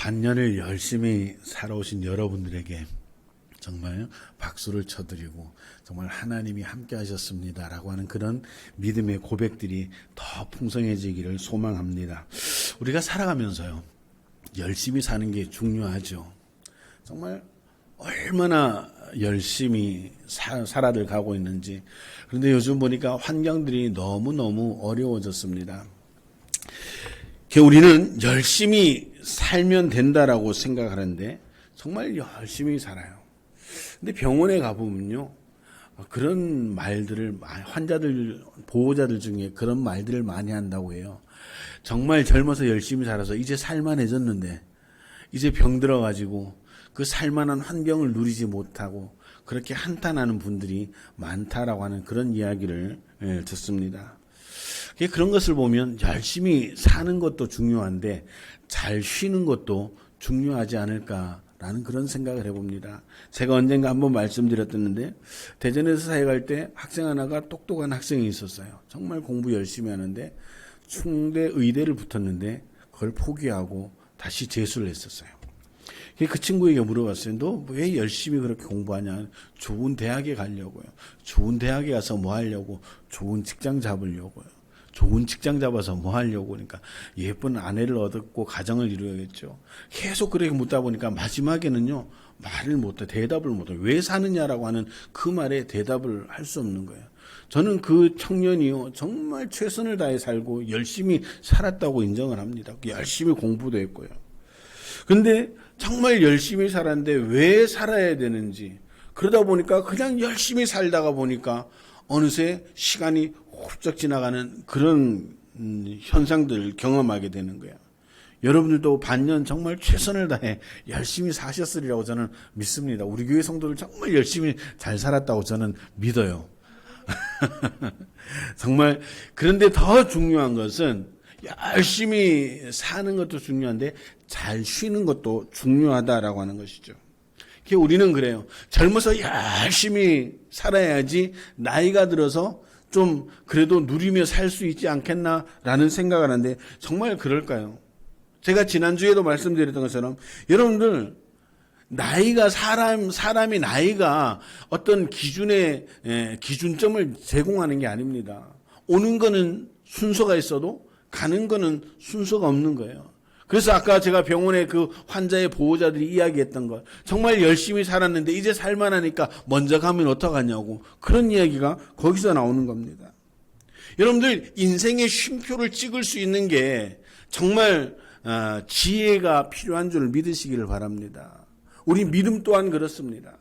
반년을 열심히 살아오신 여러분들에게 정말 박수를 쳐드리고 정말 하나님이 함께 하셨습니다라고 하는 그런 믿음의 고백들이 더 풍성해지기를 소망합니다. 우리가 살아가면서요, 열심히 사는 게 중요하죠. 정말 얼마나 열심히 살아들 가고 있는지. 그런데 요즘 보니까 환경들이 너무너무 어려워졌습니다. 우리는 열심히 살면 된다라고 생각하는데 정말 열심히 살아요. 근데 병원에 가보면요, 그런 말들을, 환자들, 보호자들 중에 그런 말들을 많이 한다고 해요. 정말 젊어서 열심히 살아서 이제 살만해졌는데 이제 병 들어가지고 그 살만한 환경을 누리지 못하고 그렇게 한탄하는 분들이 많다라고 하는 그런 이야기를 듣습니다. 그런 것을 보면 열심히 사는 것도 중요한데 잘 쉬는 것도 중요하지 않을까라는 그런 생각을 해봅니다. 제가 언젠가 한번 말씀드렸었는데 대전에서 사역할 때 학생 하나가 똑똑한 학생이 있었어요. 정말 공부 열심히 하는데 충대 의대를 붙었는데 그걸 포기하고 다시 재수를 했었어요. 그 친구에게 물어봤어요. 너 왜 열심히 그렇게 공부하냐? 좋은 대학에 가려고요. 좋은 대학에 가서 뭐 하려고? 좋은 직장 잡으려고요. 좋은 직장 잡아서 뭐 하려고? 그러니까 예쁜 아내를 얻고 가정을 이루어야겠죠. 계속 그렇게 묻다 보니까 마지막에는요, 말을 못해, 대답을 못해. 왜 사느냐라고 하는 그 말에 대답을 할 수 없는 거예요. 저는 그 청년이요, 정말 최선을 다해 살고 열심히 살았다고 인정을 합니다. 열심히 공부도 했고요. 근데 정말 열심히 살았는데 왜 살아야 되는지, 그러다 보니까 그냥 열심히 살다가 보니까 어느새 시간이 훌쩍 지나가는 그런 현상들을 경험하게 되는 거예요. 여러분들도 반년 정말 최선을 다해 열심히 사셨으리라고 저는 믿습니다. 우리 교회 성도들 정말 열심히 잘 살았다고 저는 믿어요. 정말. 그런데 더 중요한 것은 열심히 사는 것도 중요한데 잘 쉬는 것도 중요하다라고 하는 것이죠. 우리는 그래요. 젊어서 열심히 살아야지 나이가 들어서 좀 그래도 누리며 살 수 있지 않겠나라는 생각을 하는데 정말 그럴까요? 제가 지난주에도 말씀드렸던 것처럼 여러분들 나이가 사람이 나이가 어떤 기준점을 제공하는 게 아닙니다. 오는 거는 순서가 있어도 가는 거는 순서가 없는 거예요. 그래서 아까 제가 병원에 그 환자의 보호자들이 이야기했던 것, 정말 열심히 살았는데 이제 살만하니까 먼저 가면 어떡하냐고, 그런 이야기가 거기서 나오는 겁니다. 여러분들 인생의 쉼표를 찍을 수 있는 게 정말 지혜가 필요한 줄 믿으시기를 바랍니다. 우리 믿음 또한 그렇습니다.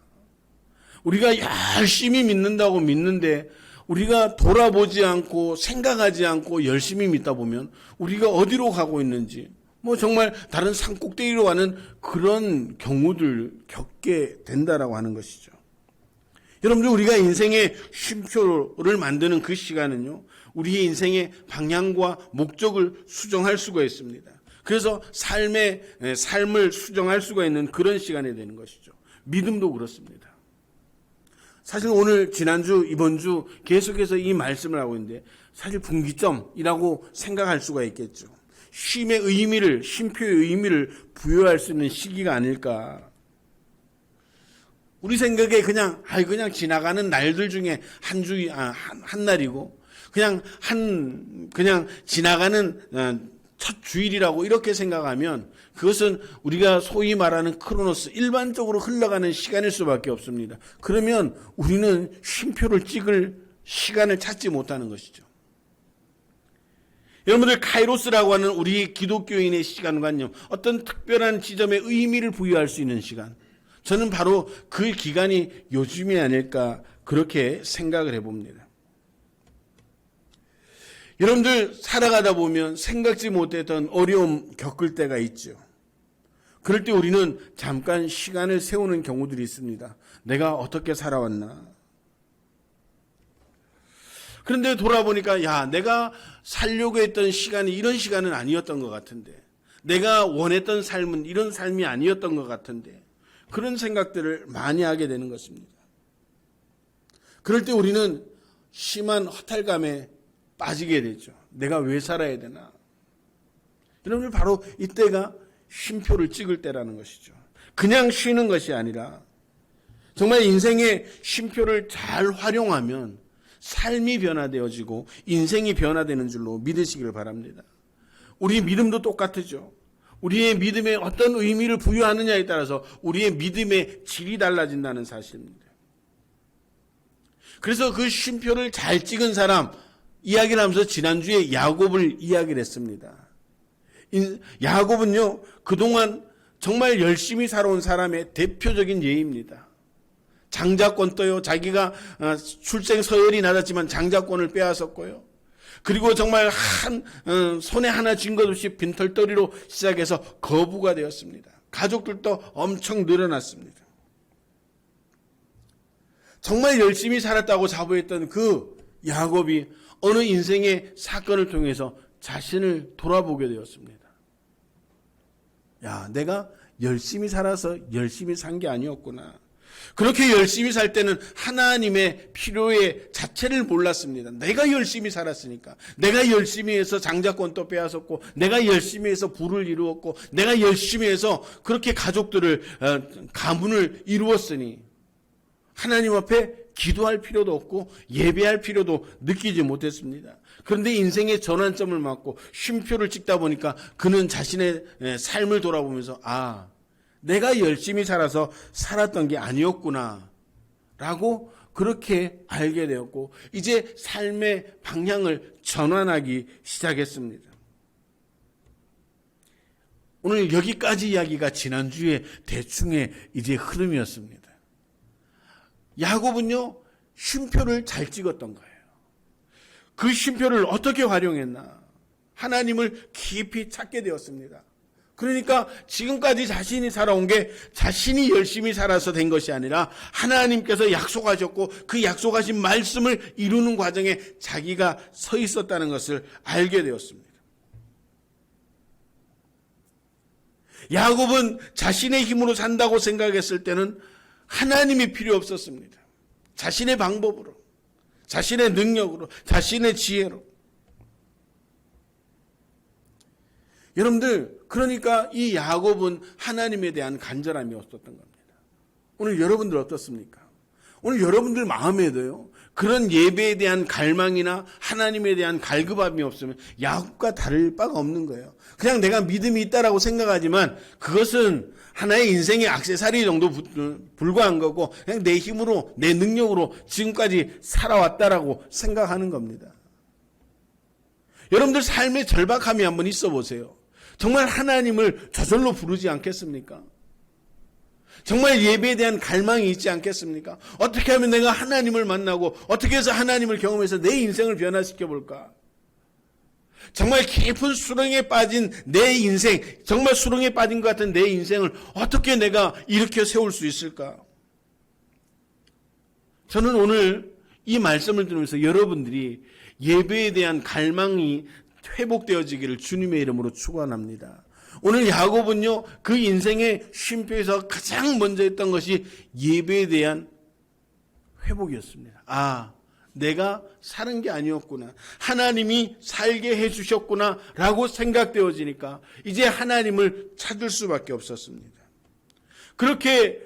우리가 열심히 믿는다고 믿는데 우리가 돌아보지 않고 생각하지 않고 열심히 믿다 보면 우리가 어디로 가고 있는지, 정말 다른 산 꼭대기로 가는 그런 경우들 겪게 된다라고 하는 것이죠. 여러분들, 우리가 인생의 쉼표를 만드는 그 시간은요, 우리의 인생의 방향과 목적을 수정할 수가 있습니다. 그래서 삶을 수정할 수가 있는 그런 시간이 되는 것이죠. 믿음도 그렇습니다. 사실 오늘, 지난주, 이번주 계속해서 이 말씀을 하고 있는데 사실 분기점이라고 생각할 수가 있겠죠. 쉼의 의미를, 쉼표의 의미를 부여할 수 있는 시기가 아닐까. 우리 생각에 그냥 지나가는 날들 중에 한 날이고, 그냥 지나가는 첫 주일이라고 이렇게 생각하면 그것은 우리가 소위 말하는 크로노스, 일반적으로 흘러가는 시간일 수밖에 없습니다. 그러면 우리는 쉼표를 찍을 시간을 찾지 못하는 것이죠. 여러분들, 카이로스라고 하는 우리 기독교인의 시간관념, 어떤 특별한 지점에 의미를 부여할 수 있는 시간, 저는 바로 그 기간이 요즘이 아닐까 그렇게 생각을 해봅니다. 여러분들, 살아가다 보면 생각지 못했던 어려움 겪을 때가 있죠. 그럴 때 우리는 잠깐 시간을 세우는 경우들이 있습니다. 내가 어떻게 살아왔나? 그런데 돌아보니까 내가 살려고 했던 시간이 이런 시간은 아니었던 것 같은데, 내가 원했던 삶은 이런 삶이 아니었던 것 같은데, 그런 생각들을 많이 하게 되는 것입니다. 그럴 때 우리는 심한 허탈감에 빠지게 되죠. 내가 왜 살아야 되나? 여러분들, 바로 이때가 쉼표를 찍을 때라는 것이죠. 그냥 쉬는 것이 아니라 정말 인생의 쉼표를 잘 활용하면 삶이 변화되어지고 인생이 변화되는 줄로 믿으시기를 바랍니다. 우리 믿음도 똑같죠. 우리의 믿음에 어떤 의미를 부여하느냐에 따라서 우리의 믿음의 질이 달라진다는 사실입니다. 그래서 그 쉼표를 잘 찍은 사람 이야기를 하면서 지난주에 야곱을 이야기를 했습니다. 야곱은요, 그동안 정말 열심히 살아온 사람의 대표적인 예입니다. 장자권 떠요. 자기가 출생 서열이 낮았지만 장자권을 빼앗았고요. 그리고 정말 손에 하나 쥔 것 없이 빈털터리로 시작해서 거부가 되었습니다. 가족들도 엄청 늘어났습니다. 정말 열심히 살았다고 자부했던 그 야곱이 어느 인생의 사건을 통해서 자신을 돌아보게 되었습니다. 야, 내가 열심히 살아서 열심히 산 게 아니었구나. 그렇게 열심히 살 때는 하나님의 필요의 자체를 몰랐습니다. 내가 열심히 살았으니까. 내가 열심히 해서 장자권도 빼앗았고, 내가 열심히 해서 부를 이루었고, 내가 열심히 해서 그렇게 가족들을, 가문을 이루었으니 하나님 앞에 기도할 필요도 없고 예배할 필요도 느끼지 못했습니다. 그런데 인생의 전환점을 맞고 쉼표를 찍다 보니까 그는 자신의 삶을 돌아보면서 내가 열심히 살아서 살았던 게 아니었구나 라고 그렇게 알게 되었고 이제 삶의 방향을 전환하기 시작했습니다. 오늘 여기까지 이야기가 지난주에 대충의 이제 흐름이었습니다. 야곱은요, 쉼표를 잘 찍었던 거예요. 그 쉼표를 어떻게 활용했나? 하나님을 깊이 찾게 되었습니다. 그러니까 지금까지 자신이 살아온 게 자신이 열심히 살아서 된 것이 아니라 하나님께서 약속하셨고 그 약속하신 말씀을 이루는 과정에 자기가 서 있었다는 것을 알게 되었습니다. 야곱은 자신의 힘으로 산다고 생각했을 때는 하나님이 필요 없었습니다. 자신의 방법으로, 자신의 능력으로, 자신의 지혜로. 여러분들, 그러니까 이 야곱은 하나님에 대한 간절함이 없었던 겁니다. 오늘 여러분들 어떻습니까? 오늘 여러분들 마음에도요, 그런 예배에 대한 갈망이나 하나님에 대한 갈급함이 없으면 야곱과 다를 바가 없는 거예요. 그냥 내가 믿음이 있다라고 생각하지만 그것은 하나의 인생의 액세서리 정도 불과한 거고 그냥 내 힘으로 내 능력으로 지금까지 살아왔다라고 생각하는 겁니다. 여러분들 삶의 절박함이 한번 있어 보세요. 정말 하나님을 저절로 부르지 않겠습니까? 정말 예배에 대한 갈망이 있지 않겠습니까? 어떻게 하면 내가 하나님을 만나고 어떻게 해서 하나님을 경험해서 내 인생을 변화시켜 볼까? 정말 깊은 수렁에 빠진 내 인생, 정말 수렁에 빠진 것 같은 내 인생을 어떻게 내가 일으켜 세울 수 있을까? 저는 오늘 이 말씀을 들으면서 여러분들이 예배에 대한 갈망이 회복되어지기를 주님의 이름으로 축원합니다. 오늘 야곱은요, 그 인생의 쉼표에서 가장 먼저 했던 것이 예배에 대한 회복이었습니다. 내가 사는 게 아니었구나. 하나님이 살게 해주셨구나. 라고 생각되어지니까 이제 하나님을 찾을 수밖에 없었습니다. 그렇게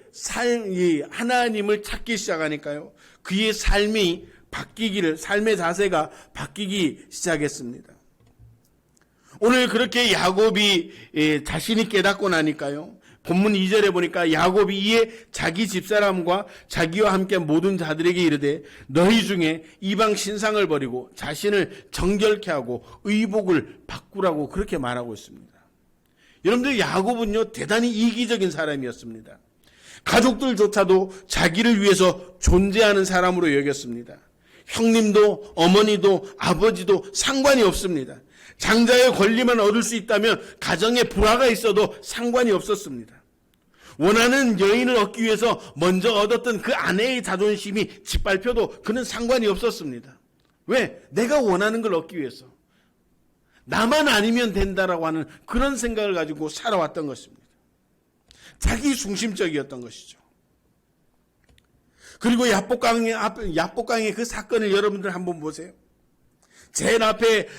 하나님을 찾기 시작하니까요. 그의 삶이 바뀌기를, 삶의 자세가 바뀌기 시작했습니다. 오늘 그렇게 야곱이 자신이 깨닫고 나니까요. 본문 2절에 보니까 야곱이 이에 자기 집사람과 자기와 함께 모든 자들에게 이르되 너희 중에 이방 신상을 버리고 자신을 정결케 하고 의복을 바꾸라고 그렇게 말하고 있습니다. 여러분들 야곱은요 대단히 이기적인 사람이었습니다. 가족들조차도 자기를 위해서 존재하는 사람으로 여겼습니다. 형님도 어머니도 아버지도 상관이 없습니다. 장자의 권리만 얻을 수 있다면 가정에 불화가 있어도 상관이 없었습니다. 원하는 여인을 얻기 위해서 먼저 얻었던 그 아내의 자존심이 짓밟혀도 그는 상관이 없었습니다. 왜? 내가 원하는 걸 얻기 위해서. 나만 아니면 된다라고 하는 그런 생각을 가지고 살아왔던 것입니다. 자기 중심적이었던 것이죠. 그리고 야복강의 그 사건을 여러분들 한번 보세요. 제일 앞에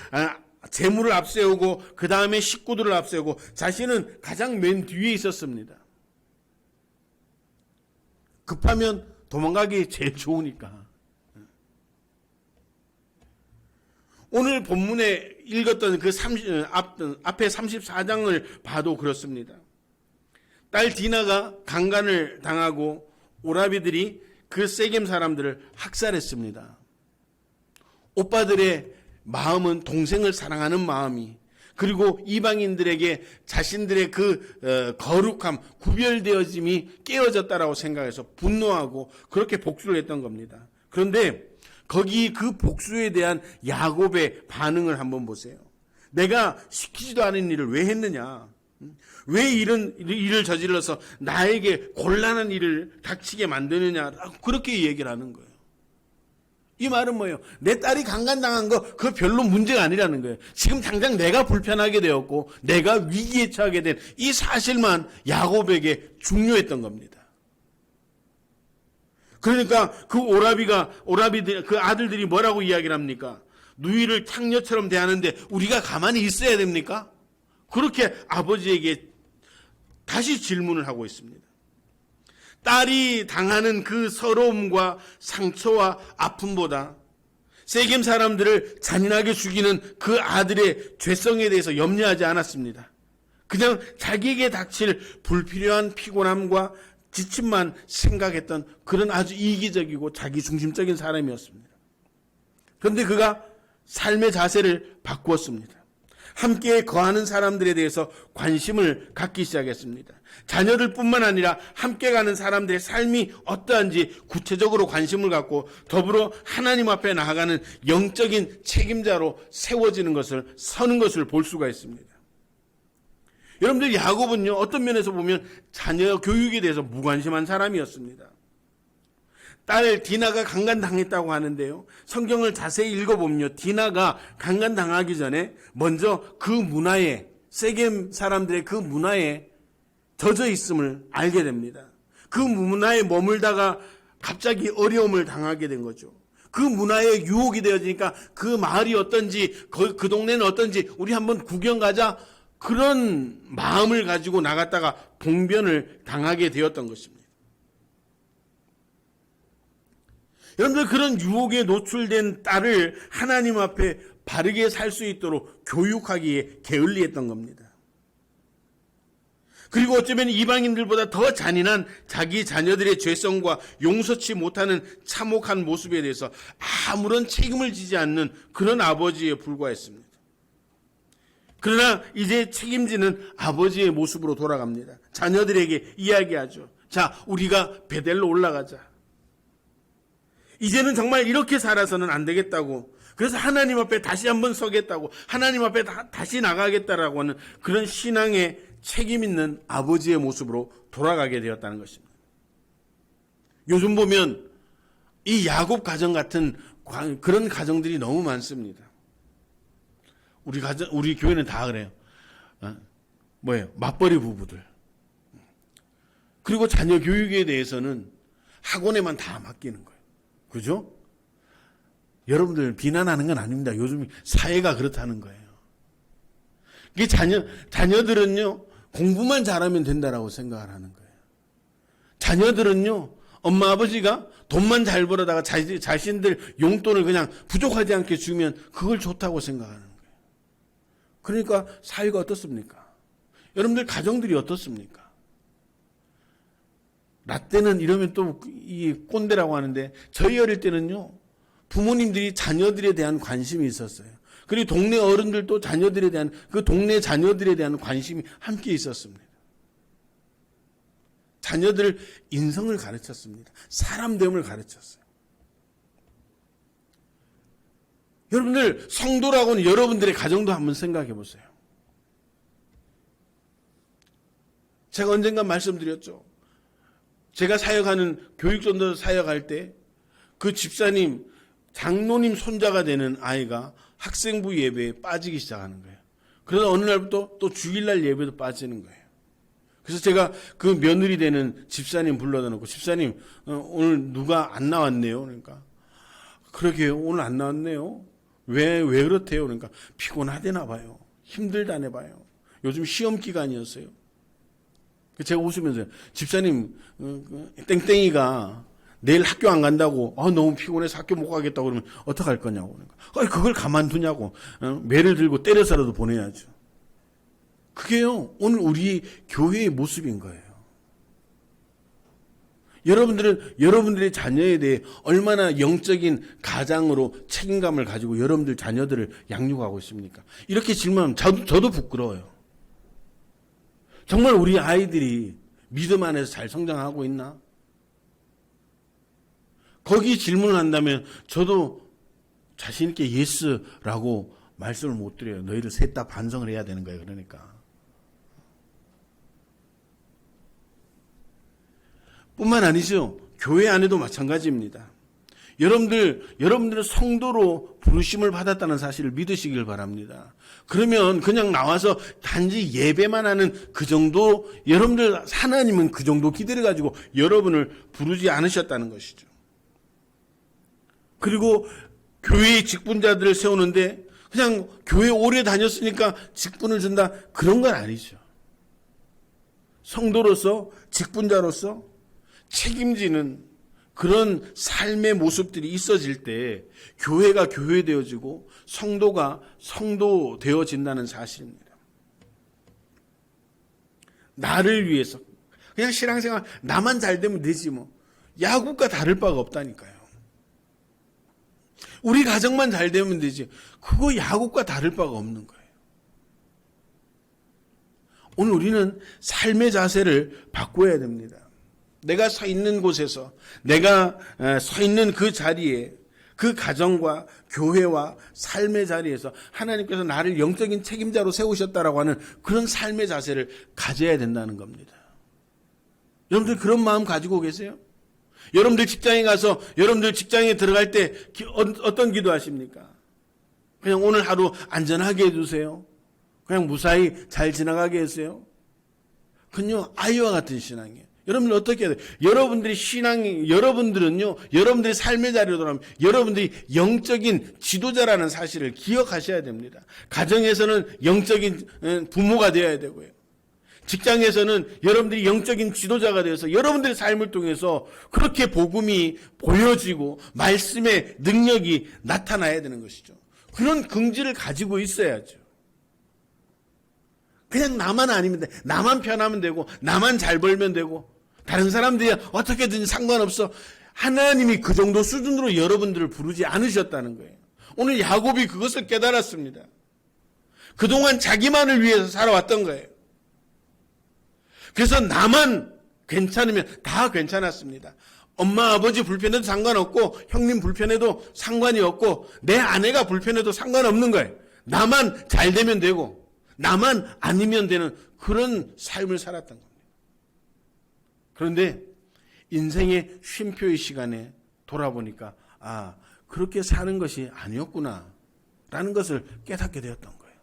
재물을 앞세우고 그 다음에 식구들을 앞세우고 자신은 가장 맨 뒤에 있었습니다. 급하면 도망가기 제일 좋으니까. 오늘 본문에 읽었던 그 앞에 34장을 봐도 그렇습니다. 딸 디나가 강간을 당하고 오라비들이 그 세겜 사람들을 학살했습니다. 오빠들의 마음은 동생을 사랑하는 마음이, 그리고 이방인들에게 자신들의 그 거룩함, 구별되어짐이 깨어졌다라고 생각해서 분노하고 그렇게 복수를 했던 겁니다. 그런데 거기 그 복수에 대한 야곱의 반응을 한번 보세요. 내가 시키지도 않은 일을 왜 했느냐? 왜 이런 일을 저질러서 나에게 곤란한 일을 닥치게 만드느냐라고 그렇게 얘기를 하는 거예요. 이 말은 뭐예요? 내 딸이 강간당한 거 그거 별로 문제가 아니라는 거예요. 지금 당장 내가 불편하게 되었고 내가 위기에 처하게 된 이 사실만 야곱에게 중요했던 겁니다. 그러니까 그 오라비들 그 아들들이 뭐라고 이야기를 합니까? 누이를 창녀처럼 대하는데 우리가 가만히 있어야 됩니까? 그렇게 아버지에게 다시 질문을 하고 있습니다. 딸이 당하는 그 서러움과 상처와 아픔보다 세겜 사람들을 잔인하게 죽이는 그 아들의 죄성에 대해서 염려하지 않았습니다. 그냥 자기에게 닥칠 불필요한 피곤함과 지침만 생각했던 그런 아주 이기적이고 자기중심적인 사람이었습니다. 그런데 그가 삶의 자세를 바꾸었습니다. 함께 거하는 사람들에 대해서 관심을 갖기 시작했습니다. 자녀들뿐만 아니라 함께 가는 사람들의 삶이 어떠한지 구체적으로 관심을 갖고 더불어 하나님 앞에 나아가는 영적인 책임자로 서는 것을 볼 수가 있습니다. 여러분들, 야곱은요, 어떤 면에서 보면 자녀 교육에 대해서 무관심한 사람이었습니다. 딸 디나가 강간당했다고 하는데요, 성경을 자세히 읽어보면요, 디나가 강간당하기 전에 먼저 그 문화에, 세겜 사람들의 그 문화에 젖어 있음을 알게 됩니다. 그 문화에 머물다가 갑자기 어려움을 당하게 된 거죠. 그 문화에 유혹이 되어지니까 그 마을이 어떤지, 그 동네는 어떤지 우리 한번 구경 가자, 그런 마음을 가지고 나갔다가 봉변을 당하게 되었던 것입니다. 여러분들, 그런 유혹에 노출된 딸을 하나님 앞에 바르게 살 수 있도록 교육하기에 게을리했던 겁니다. 그리고 어쩌면 이방인들보다 더 잔인한 자기 자녀들의 죄성과 용서치 못하는 참혹한 모습에 대해서 아무런 책임을 지지 않는 그런 아버지에 불과했습니다. 그러나 이제 책임지는 아버지의 모습으로 돌아갑니다. 자녀들에게 이야기하죠. 자, 우리가 베델로 올라가자. 이제는 정말 이렇게 살아서는 안 되겠다고, 그래서 하나님 앞에 다시 한번 서겠다고, 하나님 앞에 다시 나가겠다라고 하는 그런 신앙의 책임 있는 아버지의 모습으로 돌아가게 되었다는 것입니다. 요즘 보면 이 야곱 가정 같은 그런 가정들이 너무 많습니다. 우리 교회는 다 그래요. 뭐예요? 맞벌이 부부들. 그리고 자녀 교육에 대해서는 학원에만 다 맡기는 거예요. 그죠? 여러분들 비난하는 건 아닙니다. 요즘 사회가 그렇다는 거예요. 이게 자녀들은요, 공부만 잘하면 된다라고 생각을 하는 거예요. 자녀들은요, 엄마 아버지가 돈만 잘 벌어다가 자신들 용돈을 그냥 부족하지 않게 주면 그걸 좋다고 생각하는 거예요. 그러니까 사회가 어떻습니까? 여러분들 가정들이 어떻습니까? 라떼는 이러면 또 이 꼰대라고 하는데, 저희 어릴 때는요, 부모님들이 자녀들에 대한 관심이 있었어요. 그리고 동네 어른들도 자녀들에 대한, 그 동네 자녀들에 대한 관심이 함께 있었습니다. 자녀들 인성을 가르쳤습니다. 사람됨을 가르쳤어요. 여러분들, 성도라고는 여러분들의 가정도 한번 생각해 보세요. 제가 언젠가 말씀드렸죠. 제가 사역하는 교육전도 사역할 때 그 집사님, 장로님 손자가 되는 아이가 학생부 예배에 빠지기 시작하는 거예요. 그러다 어느 날부터 또 주일날 예배도 빠지는 거예요. 그래서 제가 그 며느리 되는 집사님 불러다 놓고, 집사님, 오늘 누가 안 나왔네요. 그러니까, 그러게요. 오늘 안 나왔네요. 왜 그렇대요? 그러니까 피곤하대나 봐요. 힘들다네 봐요. 요즘 시험 기간이었어요. 제가 웃으면서 집사님 땡땡이가 내일 학교 안 간다고 너무 피곤해서 학교 못 가겠다고 그러면 어떡할 거냐고. 그러니까 그걸 가만두냐고. 매를 들고 때려서라도 보내야죠. 그게요 오늘 우리 교회의 모습인 거예요. 여러분들의 자녀에 대해 얼마나 영적인 가장으로 책임감을 가지고 여러분들 자녀들을 양육하고 있습니까? 이렇게 질문하면 저도 부끄러워요. 정말 우리 아이들이 믿음 안에서 잘 성장하고 있나? 거기 질문을 한다면 저도 자신 있게 예스라고 말씀을 못 드려요. 너희들 셋 다 반성을 해야 되는 거예요. 그러니까. 뿐만 아니죠. 교회 안에도 마찬가지입니다. 여러분들은 성도로 부르심을 받았다는 사실을 믿으시길 바랍니다. 그러면 그냥 나와서 단지 예배만 하는 그 정도, 여러분들 하나님은 그 정도 기대를 가지고 여러분을 부르지 않으셨다는 것이죠. 그리고 교회의 직분자들을 세우는데 그냥 교회 오래 다녔으니까 직분을 준다, 그런 건 아니죠. 성도로서, 직분자로서 책임지는 그런 삶의 모습들이 있어질 때 교회가 교회되어지고 성도가 성도되어진다는 사실입니다. 나를 위해서 그냥 신앙생활 나만 잘 되면 되지 뭐. 야구가 다를 바가 없다니까요. 우리 가정만 잘 되면 되지. 그거 야구가 다를 바가 없는 거예요. 오늘 우리는 삶의 자세를 바꿔야 됩니다. 내가 서 있는 곳에서, 내가 서 있는 그 자리에, 그 가정과 교회와 삶의 자리에서 하나님께서 나를 영적인 책임자로 세우셨다라고 하는 그런 삶의 자세를 가져야 된다는 겁니다. 여러분들 그런 마음 가지고 계세요? 여러분들 직장에 가서, 여러분들 직장에 들어갈 때 어떤 기도하십니까? 그냥 오늘 하루 안전하게 해주세요. 그냥 무사히 잘 지나가게 해주세요. 그건요, 아이와 같은 신앙이에요. 여러분들 어떻게 해야 돼요? 여러분들은요, 여러분들의 삶의 자리로 돌아오면 여러분들이 영적인 지도자라는 사실을 기억하셔야 됩니다. 가정에서는 영적인 부모가 되어야 되고요. 직장에서는 여러분들이 영적인 지도자가 되어서 여러분들의 삶을 통해서 그렇게 복음이 보여지고 말씀의 능력이 나타나야 되는 것이죠. 그런 긍지를 가지고 있어야죠. 그냥 나만 아니면 돼. 나만 편하면 되고 나만 잘 벌면 되고 다른 사람들이 어떻게든 상관없어. 하나님이 그 정도 수준으로 여러분들을 부르지 않으셨다는 거예요. 오늘 야곱이 그것을 깨달았습니다. 그동안 자기만을 위해서 살아왔던 거예요. 그래서 나만 괜찮으면 다 괜찮았습니다. 엄마 아버지 불편해도 상관없고 형님 불편해도 상관이 없고 내 아내가 불편해도 상관없는 거예요. 나만 잘 되면 되고 나만 아니면 되는 그런 삶을 살았던 겁니다. 그런데 인생의 쉼표의 시간에 돌아보니까 그렇게 사는 것이 아니었구나 라는 것을 깨닫게 되었던 거예요.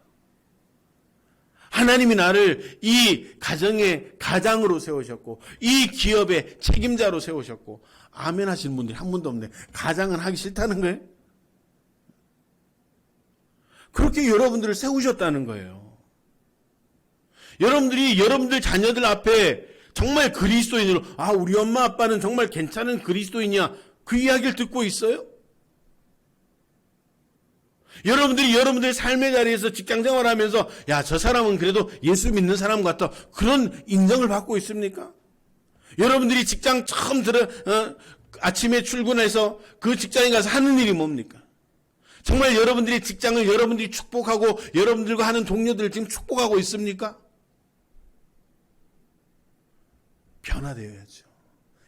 하나님이 나를 이 가정의 가장으로 세우셨고 이 기업의 책임자로 세우셨고 아멘 하시는 분들이 한 분도 없네. 가장은 하기 싫다는 거예요. 그렇게 여러분들을 세우셨다는 거예요. 여러분들이 여러분들 자녀들 앞에 정말 그리스도인으로 우리 엄마 아빠는 정말 괜찮은 그리스도인이야 그 이야기를 듣고 있어요? 여러분들이 여러분들의 삶의 자리에서 직장생활 하면서 저 사람은 그래도 예수 믿는 사람 같다 그런 인정을 받고 있습니까? 여러분들이 직장 처음 아침에 출근해서 그 직장에 가서 하는 일이 뭡니까? 정말 여러분들이 직장을 여러분들이 축복하고 여러분들과 하는 동료들을 지금 축복하고 있습니까? 변화되어야죠.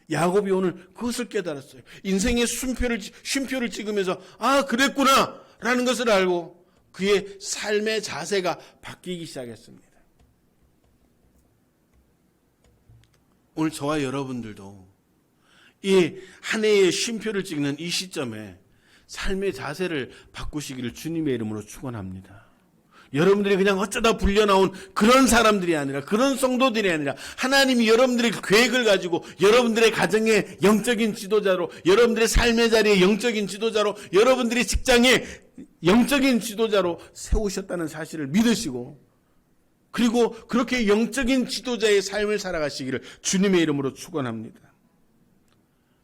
야곱이 오늘 그것을 깨달았어요. 인생의 쉼표를 찍으면서 그랬구나 라는 것을 알고 그의 삶의 자세가 바뀌기 시작했습니다. 오늘 저와 여러분들도 이 한 해의 쉼표를 찍는 이 시점에 삶의 자세를 바꾸시기를 주님의 이름으로 축원합니다. 여러분들이 그냥 어쩌다 불려 나온 그런 사람들이 아니라, 그런 성도들이 아니라, 하나님이 여러분들의 계획을 가지고 여러분들의 가정의 영적인 지도자로, 여러분들의 삶의 자리의 영적인 지도자로, 여러분들의 직장의 영적인 지도자로 세우셨다는 사실을 믿으시고, 그리고 그렇게 영적인 지도자의 삶을 살아가시기를 주님의 이름으로 축원합니다.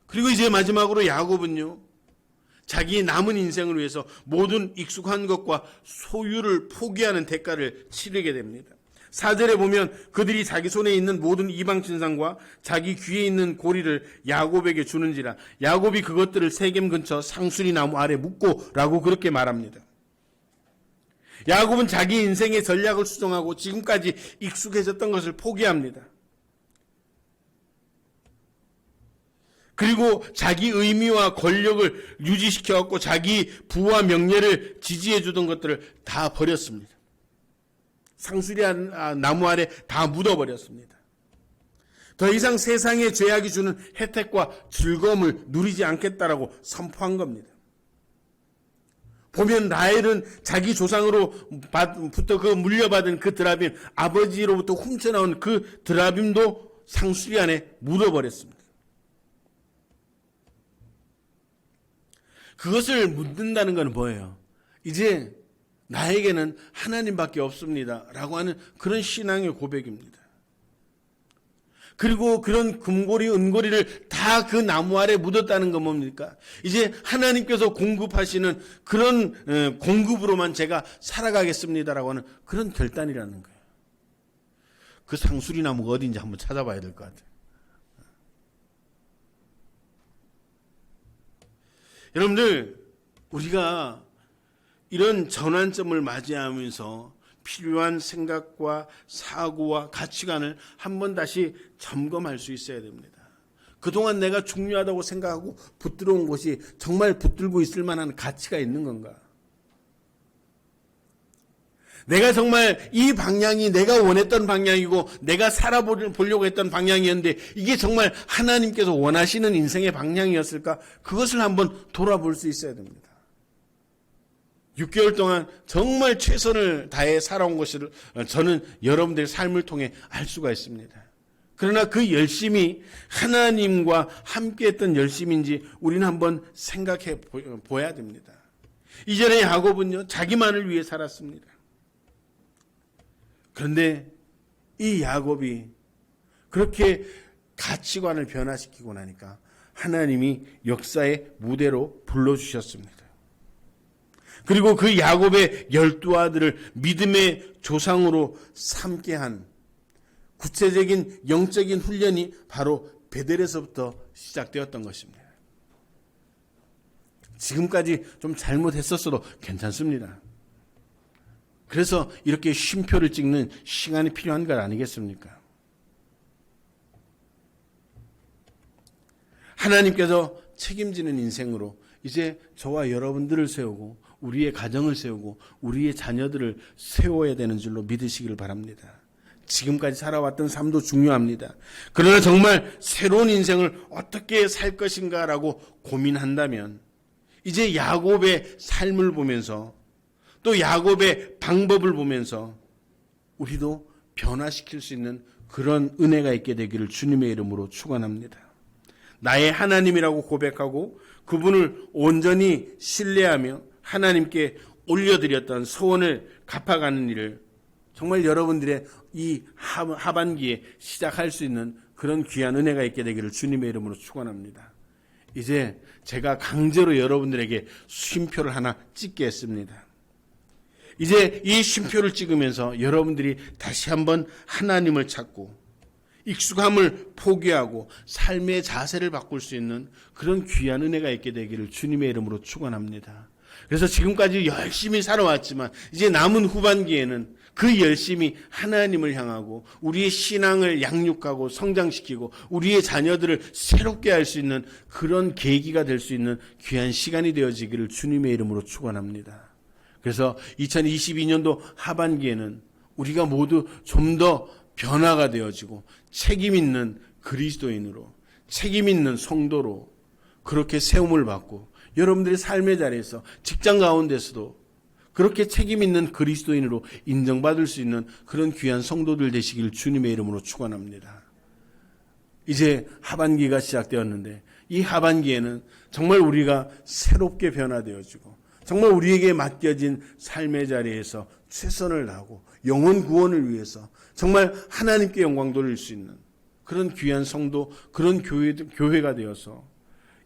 그리고 이제 마지막으로 야곱은요, 자기 남은 인생을 위해서 모든 익숙한 것과 소유를 포기하는 대가를 치르게 됩니다. 4절에 보면 그들이 자기 손에 있는 모든 이방 신상과 자기 귀에 있는 고리를 야곱에게 주는지라 야곱이 그것들을 세겜 근처 상수리 나무 아래 묻고 라고 그렇게 말합니다. 야곱은 자기 인생의 전략을 수정하고 지금까지 익숙해졌던 것을 포기합니다. 그리고 자기 의미와 권력을 유지시켜갖고 자기 부와 명예를 지지해 주던 것들을 다 버렸습니다. 상수리 나무 아래 다 묻어버렸습니다. 더 이상 세상의 죄악이 주는 혜택과 즐거움을 누리지 않겠다라고 선포한 겁니다. 보면 라헬은 자기 조상으로부터 그 물려받은 그 드라빔, 아버지로부터 훔쳐나온 그 드라빔도 상수리 안에 묻어버렸습니다. 그것을 묻는다는 건 뭐예요? 이제 나에게는 하나님밖에 없습니다 라고 하는 그런 신앙의 고백입니다. 그리고 그런 금고리 은고리를 다 그 나무 아래 묻었다는 건 뭡니까? 이제 하나님께서 공급하시는 그런 공급으로만 제가 살아가겠습니다라고 하는 그런 결단이라는 거예요. 그 상수리 나무가 어딘지 한번 찾아봐야 될 것 같아요. 여러분들, 우리가 이런 전환점을 맞이하면서 필요한 생각과 사고와 가치관을 한번 다시 점검할 수 있어야 됩니다. 그동안 내가 중요하다고 생각하고 붙들어온 것이 정말 붙들고 있을 만한 가치가 있는 건가? 내가 정말 이 방향이 내가 원했던 방향이고 내가 살아보려고 했던 방향이었는데 이게 정말 하나님께서 원하시는 인생의 방향이었을까? 그것을 한번 돌아볼 수 있어야 됩니다. 6개월 동안 정말 최선을 다해 살아온 것을 저는 여러분들의 삶을 통해 알 수가 있습니다. 그러나 그 열심이 하나님과 함께했던 열심인지 우리는 한번 생각해 보아야 됩니다. 이전에 야곱은요, 자기만을 위해 살았습니다. 그런데 이 야곱이 그렇게 가치관을 변화시키고 나니까 하나님이 역사의 무대로 불러주셨습니다. 그리고 그 야곱의 12아들을 믿음의 조상으로 삼게 한 구체적인 영적인 훈련이 바로 베델에서부터 시작되었던 것입니다. 지금까지 좀 잘못했었어도 괜찮습니다. 그래서 이렇게 쉼표를 찍는 시간이 필요한 것 아니겠습니까? 하나님께서 책임지는 인생으로 이제 저와 여러분들을 세우고 우리의 가정을 세우고 우리의 자녀들을 세워야 되는 줄로 믿으시길 바랍니다. 지금까지 살아왔던 삶도 중요합니다. 그러나 정말 새로운 인생을 어떻게 살 것인가라고 고민한다면 이제 야곱의 삶을 보면서 또 야곱의 방법을 보면서 우리도 변화시킬 수 있는 그런 은혜가 있게 되기를 주님의 이름으로 축원합니다. 나의 하나님이라고 고백하고 그분을 온전히 신뢰하며 하나님께 올려드렸던 소원을 갚아가는 일을 정말 여러분들의 이 하반기에 시작할 수 있는 그런 귀한 은혜가 있게 되기를 주님의 이름으로 축원합니다. 이제 제가 강제로 여러분들에게 쉼표를 하나 찍게 했습니다. 이제 이 쉼표를 찍으면서 여러분들이 다시 한번 하나님을 찾고 익숙함을 포기하고 삶의 자세를 바꿀 수 있는 그런 귀한 은혜가 있게 되기를 주님의 이름으로 축원합니다. 그래서 지금까지 열심히 살아왔지만 이제 남은 후반기에는 그 열심히 하나님을 향하고 우리의 신앙을 양육하고 성장시키고 우리의 자녀들을 새롭게 할 수 있는 그런 계기가 될 수 있는 귀한 시간이 되어지기를 주님의 이름으로 축원합니다. 그래서 2022년도 하반기에는 우리가 모두 좀 더 변화가 되어지고 책임 있는 그리스도인으로 책임 있는 성도로 그렇게 세움을 받고 여러분들의 삶의 자리에서 직장 가운데서도 그렇게 책임 있는 그리스도인으로 인정받을 수 있는 그런 귀한 성도들 되시길 주님의 이름으로 축원합니다. 이제 하반기가 시작되었는데 이 하반기에는 정말 우리가 새롭게 변화되어지고 정말 우리에게 맡겨진 삶의 자리에서 최선을 다하고 영혼 구원을 위해서 정말 하나님께 영광 돌릴 수 있는 그런 귀한 성도, 그런 교회가 되어서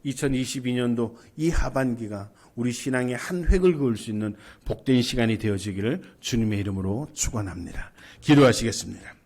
2022년도 이 하반기가 우리 신앙의 한 획을 그을 수 있는 복된 시간이 되어지기를 주님의 이름으로 축원합니다. 기도하시겠습니다.